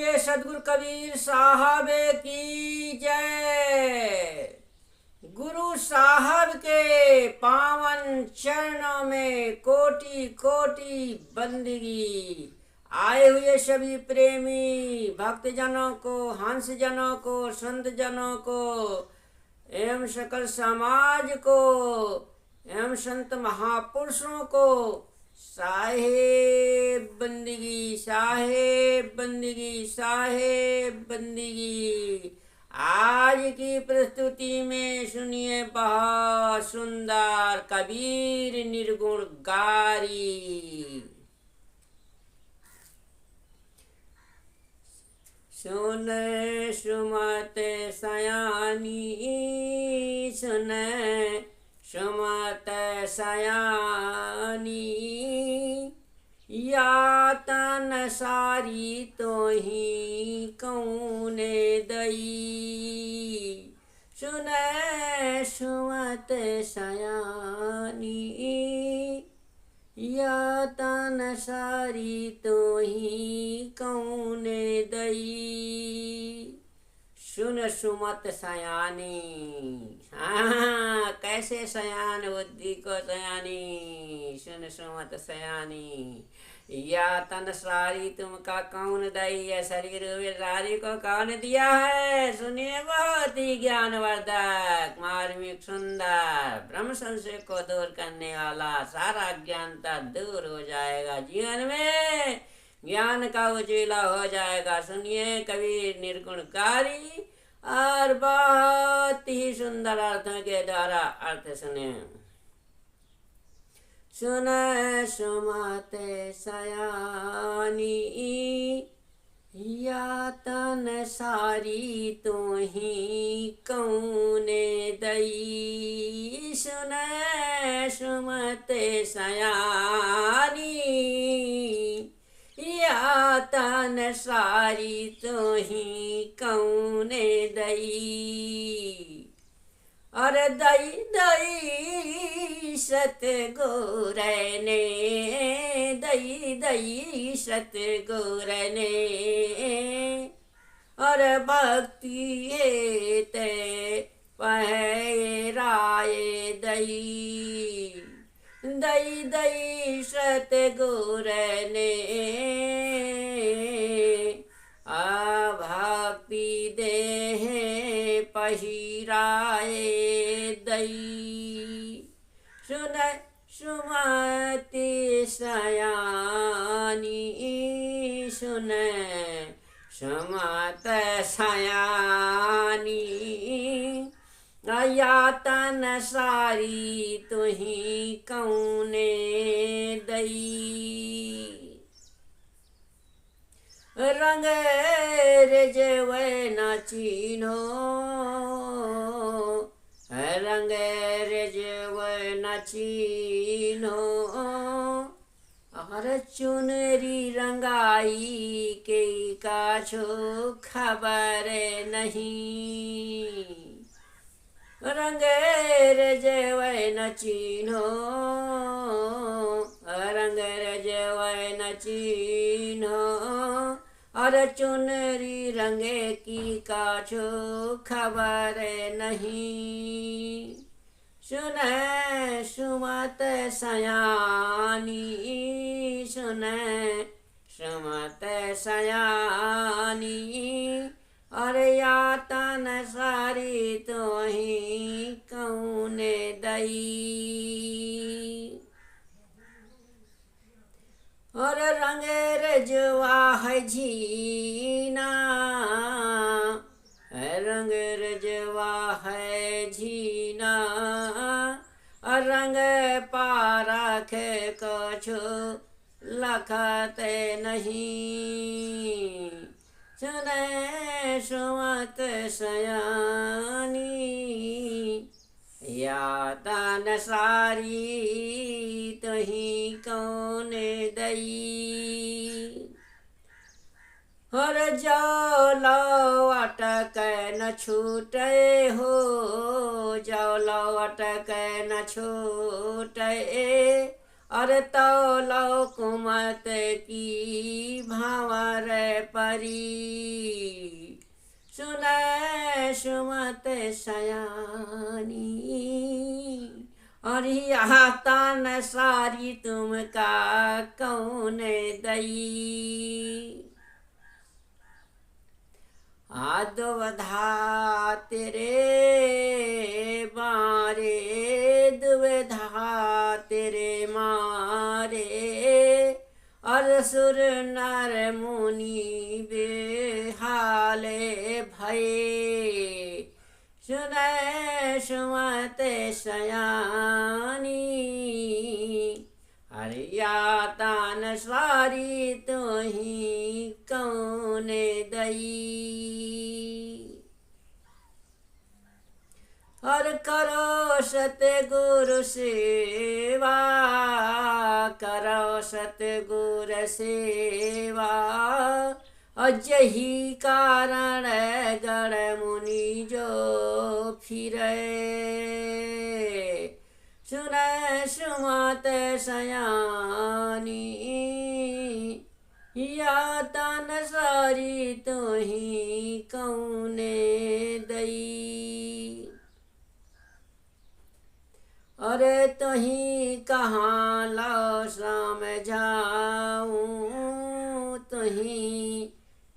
बोलिए सदगुरु कबीर साहब की जय। गुरु साहब के पावन चरणों में कोटि कोटि बंदगी। आए हुए सभी प्रेमी भक्तजनों को, हंस जनों को, संत जनों को एवं सकल समाज को एवं संत महापुरुषों को साहेब बंदगी, साहेब बंदगी, साहेब बंदगी। आज की प्रस्तुति में सुनिए बहुत सुंदर कबीर निर्गुण गारी। सुन सुमत सयानी, सुन सुमत सयानी, यातन सारी तो ही कौने दई। सुन सुमत सयानी, यातन सारी तो ही कौने दई। सुन सुमत सयानी, हाँ कैसे सयान बुद्धि को सयानी। सुन सुमत सयानी, या तन सारी तुमका कौन दई। यह शरीर सारी को कौन दिया है। सुनिए बहुत ही ज्ञानवर्धक, मार्मिक, सुंदर, ब्रह्म संशय को दूर करने वाला, सारा ज्ञानता दूर हो जाएगा। जीवन में ज्ञान का उजीला हो जाएगा। सुनिए कबीर निर्गुणकारी और बहुत ही सुंदर अर्थों के द्वारा अर्थ सुने। सुन सुमत सयानी, यातन सारी तो ही कौने दई। सुन सुमत सयानी, यातन सारी तो ही कौने दई। अरे दई दई सतगुर ने, दई दई सतगुर ने। अरे भक्ति ते पहराए दई, दई दई सतगुर ने। भक्ति देह पहिराए दई। सुन सुमति सयानी, सुन सुमत सयानी, यातन सारी तुही कौने दई। रंग रिजव न चीन्हो, रंग रिजव न चीन्हो। और चुनरी रंगाई के काछो खबर नहीं। रंग रिजव न चीन्हो, रंग रिजव न चीन्हो। और चुनरी रंगे की काछो खबर नहीं। सुन सुमत सयानी, सुन सुमत सयानी। और यातन सारी तो ही कौने दई। और रंग रजवा है झीना, रंग रजवा है झीना। और रंग पारख कछो लखत नहीं। सुन सुमत सयानी, यातन सारी तुही कौने दई। और जो लो अटक न छूटे हो, जो लो अटक न छूटे। अरे तो लो कुमत की भावर परी, सुनै सुमत सयानी, और आता न सारी तुम का कौन दई। दुविधा तेरे मारे, दुविधा तेरे मारे, असुर नर मुनि बेहाले भये, सुनै सुमत सयानी, हरियाता न सारी तुही कौन दई। और करो सतगुरु सेवा, करो सतगुरु सेवा, अजही कारण गण मुनि जो फिरे, सुनै सुमत सयानी, या तन सारी तुही कौन दई। अरे तुही कहाँ लो समझाऊं, तुही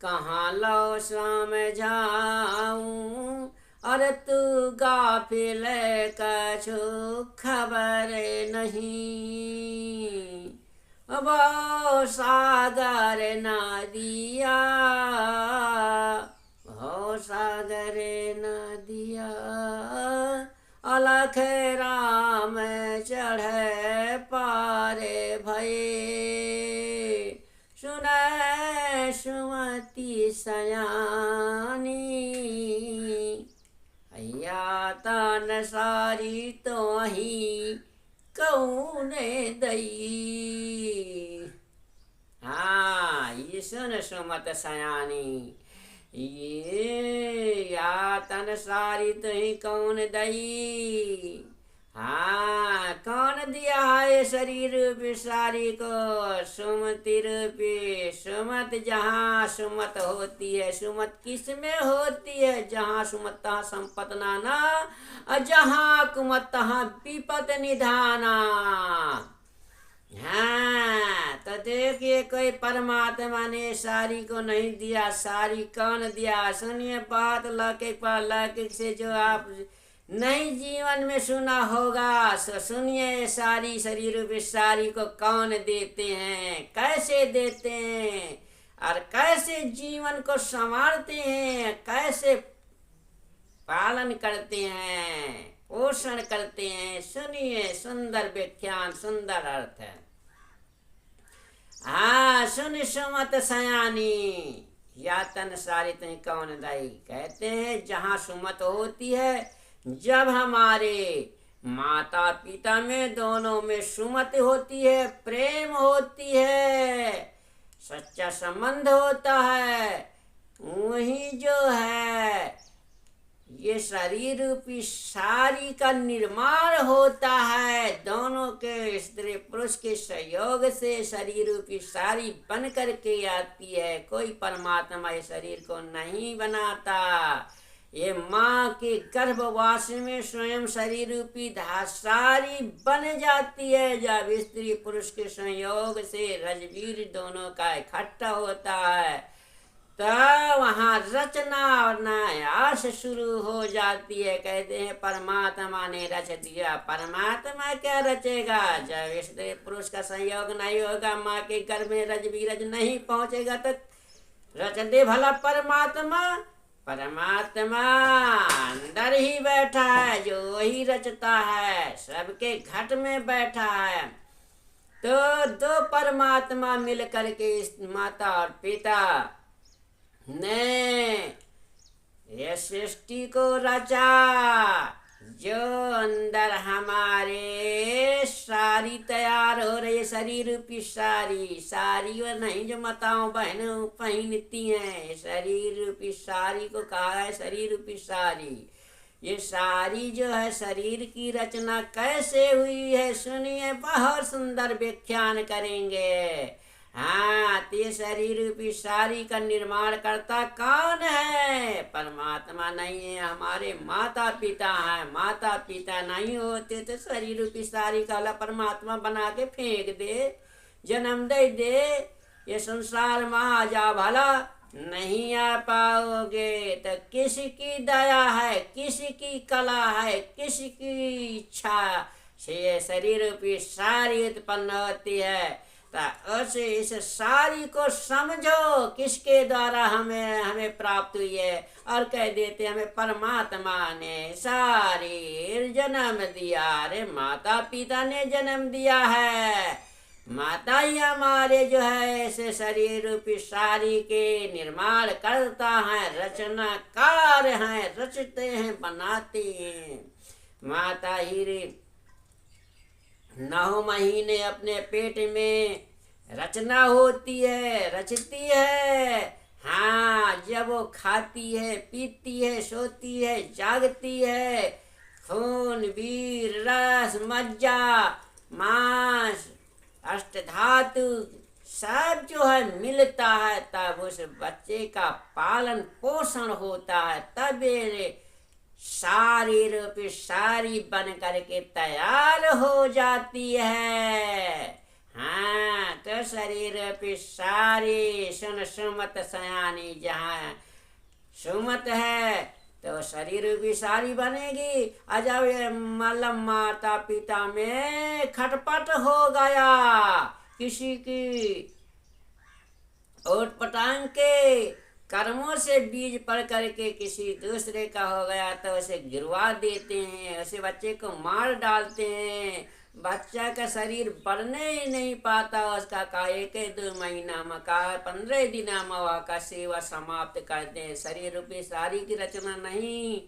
कहाँ लो समझाऊं, अरे तू गाफिल कछु खबर नहीं, अब सागर नदिया, हो सागर नदिया, अलख राम चढ़ पारे भये, सुनै सुमति सयानी, या तन सारी तोही कौन दई। हाँ, ये सुन सुमत सयानी, ये या तन सारी तुही कौन दई। हाँ, कौन दिया है शरीर रूपी सारी को, सुमति रूपी सुमत, जहाँ सुमत होती है। सुमत किस में होती है? जहाँ सुमत तहाँ संपत नाना, और जहाँ कुमत तहाँ विपत निधाना। हाँ, तो देखिए, कोई परमात्मा ने सारी को नहीं दिया, सारी कौन दिया? सुनिए बात, लौकिक पर लौकिक से जो आप नहीं जीवन में सुना होगा, सुनिए सारी शरीर रूपी सारी को कौन देते हैं, कैसे देते हैं, और कैसे जीवन को संवारते हैं, कैसे पालन करते हैं, पोषण करते हैं। सुनिए, सुंदर व्याख्यान, सुंदर अर्थ है। हाँ, सुन सुमत सयानी, या तन सारी तुही कौन दाई। कहते हैं जहाँ सुमत होती है, जब हमारे माता पिता में दोनों में सुमत होती है, प्रेम होती है, सच्चा संबंध होता है, वही जो है ये शरीर रूपी सारी का निर्माण होता है। दोनों के स्त्री पुरुष के सहयोग से शरीर रूपी सारी बन करके आती है। कोई परमात्मा इस शरीर को नहीं बनाता। ये माँ के गर्भवास में स्वयं शरीर रूपी सारी बन जाती है। जब स्त्री पुरुष के संयोग से रजवीर दोनों का इकट्ठा होता है, तब वहाँ रचना और न्यास शुरू हो जाती है। कहते हैं परमात्मा ने रच दिया। परमात्मा क्या रचेगा? जब स्त्री पुरुष का संयोग नहीं होगा, माँ के गर्भ में रजवीरज नहीं पहुंचेगा, तो रच दे भला परमात्मा। परमात्मा अंदर ही बैठा है, जो ही रचता है, सबके घट में बैठा है। तो दो परमात्मा मिल करके इस माता और पिता ने ये सृष्टि को रचा। जो अंदर हमारे सारी तैयार हो रही है, शरीर रूपी सारी और नहीं जो माताओं बहनों पहनती हैं। शरीर रूपी सारी को कहा है शरीर रूपी सारी। ये सारी जो है शरीर की रचना कैसे हुई है सुनिए, बहुत सुंदर व्याख्यान करेंगे। हाँ, तो ये शरीर रूपी सारी का निर्माण करता कौन है? परमात्मा नहीं है, हमारे माता पिता हैं। माता पिता नहीं होते तो शरीर रूपी सारी का अल्लाह परमात्मा बना के फेंक दे, जन्म दे ये संसार में आ जा भला, नहीं आ पाओगे। तो किसकी दया है, किसकी कला है, किसकी इच्छा से ये शरीर रूपी सारी उत्पन्न होती है? तो इस सारी को समझो, किसके द्वारा हमें हमें प्राप्त हुई है। और कह देते हमें परमात्मा ने सारी जन्म दिया। अरे माता पिता ने जन्म दिया है, माता ही हमारे जो है ऐसे शरीर रूपी सारी के निर्माण करता है, रचनाकार हैं, रचते हैं, बनाते हैं। माता ही 9 महीने अपने पेट में रचना होती है, रचती है। हाँ, जब वो खाती है, पीती है, सोती है, जागती है, खून वीर रस मज्जा मांस अष्टधातु सब जो है मिलता है, तब उस बच्चे का पालन पोषण होता है, तब ये सारी रूपी सारी बन करके तैयार हो जाती है। हाँ, तो शरीर रूपी सारी सुन सुमत सयानी, जहाँ सुमत है तो शरीर भी सारी बनेगी। जब मतलब माता पिता में खटपट हो गया, किसी की ओट पटांग के कर्मों से बीज पड़ करके किसी दूसरे का हो गया तो उसे गिरवा देते हैं, उसे बच्चे को मार डालते हैं। बच्चा का शरीर बढ़ने ही नहीं पाता, उसका का 1-2 महीना में का 15 दिन में वह का सेवा समाप्त करते हैं। शरीर रूपी सारी की रचना नहीं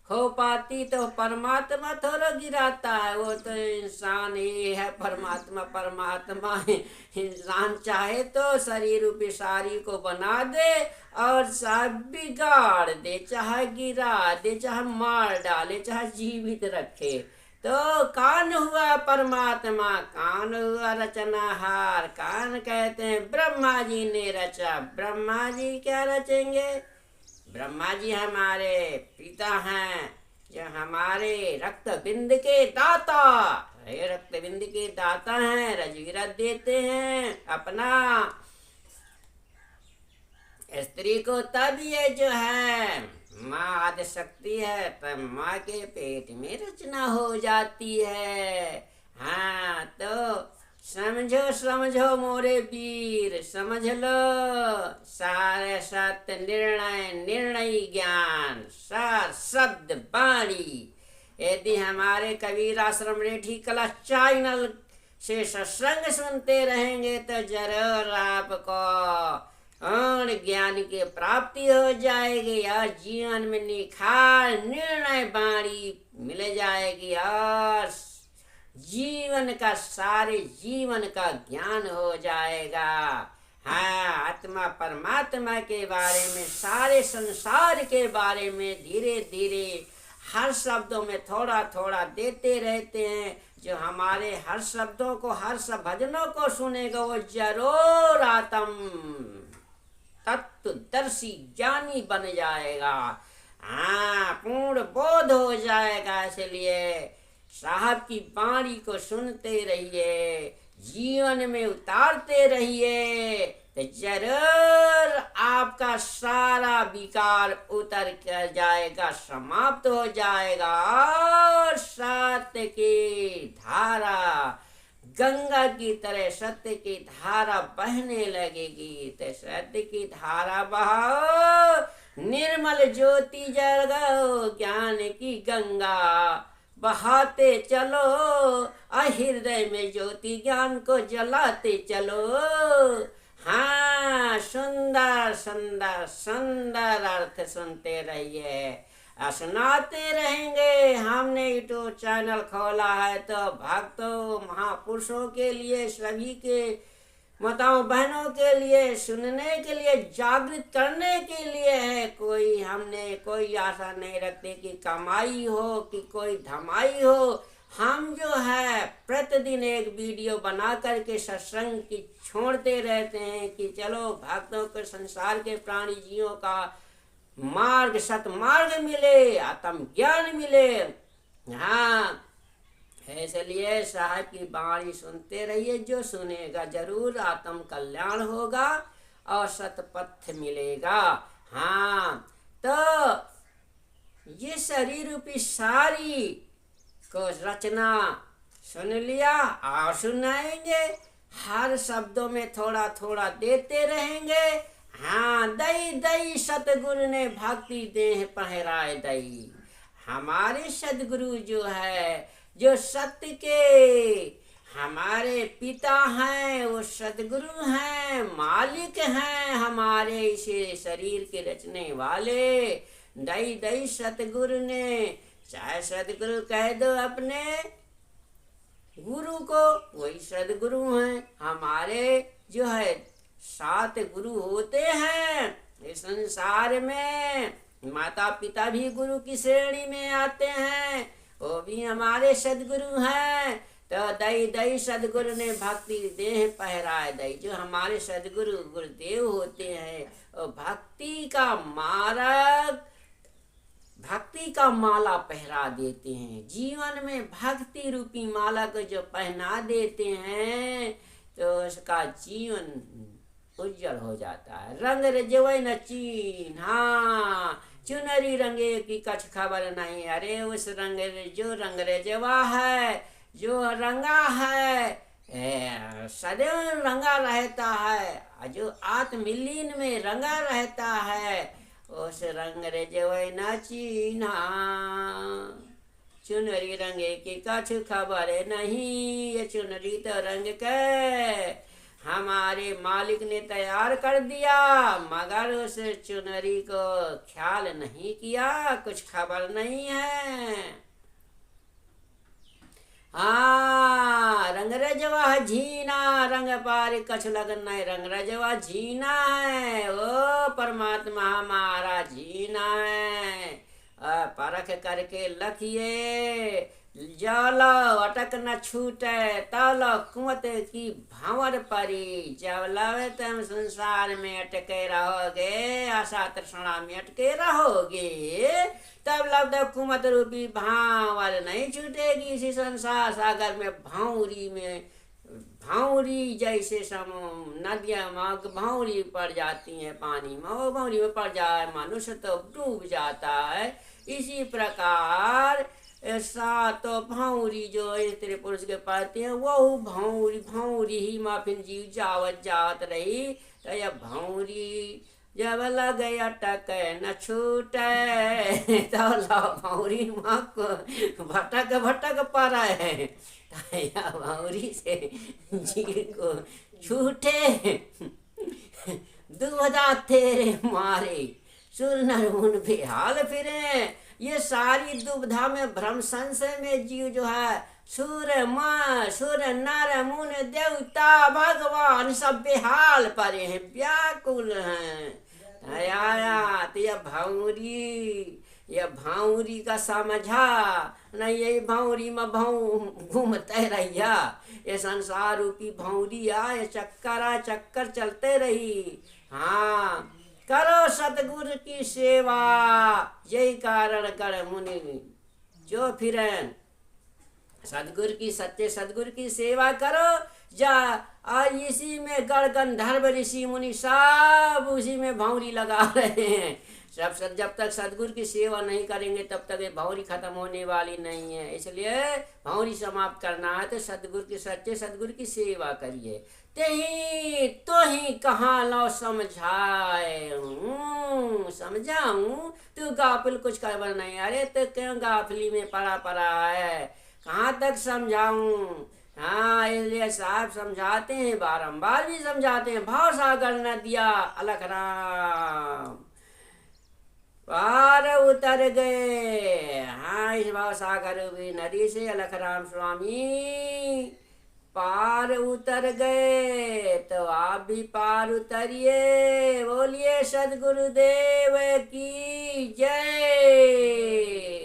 हो पाती तो परमात्मा थोड़ा गिराता है, वो तो इंसान ही है। परमात्मा परमात्मा है, इंसान चाहे तो शरीर रूपी सारी को बना दे और सब बिगाड़ दे, चाहे गिरा दे, चाहे मार डाले, चाहे जीवित रखे। तो कौन हुआ परमात्मा, कौन हुआ रचनाहार? कौन कहते हैं ब्रह्मा जी ने रचा। ब्रह्मा जी क्या रचेंगे? ब्रह्मा जी हमारे पिता हैं, जो हमारे रक्त बिंद के दाता, ये रक्त बिंद के दाता हैं, रजवीरत देते हैं अपना स्त्री को। तब ये जो है माँ आदि शक्ति है, तब माँ के पेट में रचना हो जाती है। हाँ, तो समझो समझो मोरे वीर, समझ लो सारे सत्य निर्णय, निर्णय ज्ञान, सार शब्द वाणी। यदि हमारे कबीर आश्रम रेठी कला चैनल से सत्संग सुनते रहेंगे तो जरूर आपको और ज्ञान की प्राप्ति हो जाएगी और जीवन में निखार निर्णय वाणी मिल जाएगी और जीवन का सारे जीवन का ज्ञान हो जाएगा। हाँ, आत्मा परमात्मा के बारे में, सारे संसार के बारे में धीरे धीरे हर शब्दों में थोड़ा थोड़ा देते रहते हैं। जो हमारे हर शब्दों को, हर सब भजनों को सुनेगा वो जरूर आत्म तत्वदर्शी ज्ञानी बन जाएगा। हाँ, पूर्ण बोध हो जाएगा। इसलिए साहब की वाणी को सुनते रहिए, जीवन में उतारते रहिए, तो जरूर आपका सारा विकार उतर कर जाएगा, समाप्त हो जाएगा और सत्य की धारा गंगा की तरह सत्य की धारा बहने लगेगी। तो सत्य की धारा बहाओ, निर्मल ज्योति जगाओ, ज्ञान की गंगा बहाते चलो, हृदय में ज्योति ज्ञान को जलाते चलो। हाँ, सुंदर सुंदर सुंदर अर्थ सुनते रहिए, सुनाते रहेंगे। हमने यूट्यूब चैनल खोला है तो भक्तों महापुरुषों के लिए, सभी के माताओं बहनों के लिए, सुनने के लिए, जागृत करने के लिए है। कोई हमने कोई आशा नहीं रखते कि कमाई हो कि कोई धमाई हो। हम जो है प्रतिदिन एक वीडियो बना करके सत्संग की छोड़ते रहते हैं कि चलो भक्तों को, संसार के प्राणी जीवों का मार्ग, सतमार्ग मिले, आत्म ज्ञान मिले। हाँ, इसलिए साहब की वाणी सुनते रहिए। जो सुनेगा जरूर आत्म कल्याण होगा और सतपथ मिलेगा। हाँ, तो ये शरीर रूपी सारी को रचना सुन लिया और सुनाएंगे। हर शब्दों में थोड़ा थोड़ा देते रहेंगे। हाँ, दई दई सतगुरु ने भक्ति देह पहराए दई। हमारे सदगुरु जो है, जो सत्य के हमारे पिता हैं, वो सदगुरु हैं, मालिक हैं हमारे इसे शरीर के रचने वाले। दई दई सतगुरु ने, चाहे सदगुरु कह दो अपने गुरु को, वही सदगुरु हैं हमारे। जो है 7 गुरु होते हैं इस संसार में। माता पिता भी गुरु की श्रेणी में आते हैं, वो भी हमारे सदगुरु हैं। तो दई दई सदगुरु ने भक्ति देह पहराए दई। जो हमारे सदगुरु गुरुदेव होते हैं, वो भक्ति का मार्ग, भक्ति का माला पहरा देते हैं। जीवन में भक्ति रूपी माला को जो पहना देते हैं तो उसका जीवन उज्जवल हो जाता है। रंग रजवै न चीन, हाँ, चुनरी रंगे की कछ खबर नहीं। अरे उस रंग, जो रंग रजवा है, जो रंगा है, सदैव रंगा रहता है। जो आत्मलीन में रंगा रहता है, उस रंग रजवै न चीन्हा। चुनरी रंगे की कछ खबर नहीं। ये चुनरी तो रंग के हमारे मालिक ने तैयार कर दिया, मगर उस चुनरी को ख्याल नहीं किया, कुछ खबर नहीं है। हाँ, रंग रजवा झीना, रंग पार कछ लगन नहीं। रंग रजवा झीना है, ओ परमात्मा हमारा झीना है। परख करके लखिए, जालो अटक न छूटे, तालो कुमत की भंवर परी। जब लवे तुम संसार में अटके रहोगे, आशा तृष्णा में अटके रहोगे, तब लब कुमत रूपी भांवर नहीं छूटेगी। इसी संसार सागर में भांवरी में, भांवरी जैसे सम नदियां भांवरी पड़ जाती हैं पानी में, वो भांवरी में पड़ जाए मनुष्य तो डूब जाता है। इसी प्रकार तो भांवरी जो स्त्री पुरुष के पढ़ते हैं, वो भांवरी भांवरी ही माँ फिर जीव जावत जात रही। तो यह भांवरी जब लग अटक न छूटे, तो भांवरी माँ को भटक भटक पड़ा है। भांवरी से जीव को छूटे, दुबदा तेरे मारे सुर नर मुन बेहाल फिरे। ये सारी दुविधा में, भ्रम संशय में जीव जो है, सुर नर मुन देवता भगवान सब बेहाल परे हैं, व्याकुल हैं। आया तो यह भांवरी का समझा नहीं। यही भांवरी में घूमते रहिया। ये संसार रूपी भांवरी ये चक्कर चलते रही। हाँ, करो सतगुरु की सेवा, यही कारण कर मुनि जो फिरें। सदगुरु की, सच्चे सदगुरु की सेवा करो। जा आज इसी में गण गंधर्व ऋषि मुनि सब उसी में भांवरी लगा रहे हैं। सब जब तक सदगुरु की सेवा नहीं करेंगे तब तक ये भांवरी खत्म होने वाली नहीं है। इसलिए भांवरी समाप्त करना है तो सदगुरु की, सच्चे सदगुरु की सेवा करिए। तेही तो ही कहाँ लो समझाए, समझाऊं तू गाफिल कुछ खबर नहीं। अरे तो क्यों गाफिली में पड़ा है, कहाँ तक समझाऊं। हाँ, इसलिए साहब समझाते हैं, बारंबार भी समझाते हैं। भाव सागर न दिया अलख राम, पार उतर गए। हाँ, इस भाव सागर नदी से अलख राम स्वामी पार उतर गए तो आप भी पार उतरिए। बोलिए सदगुरुदेव की जय।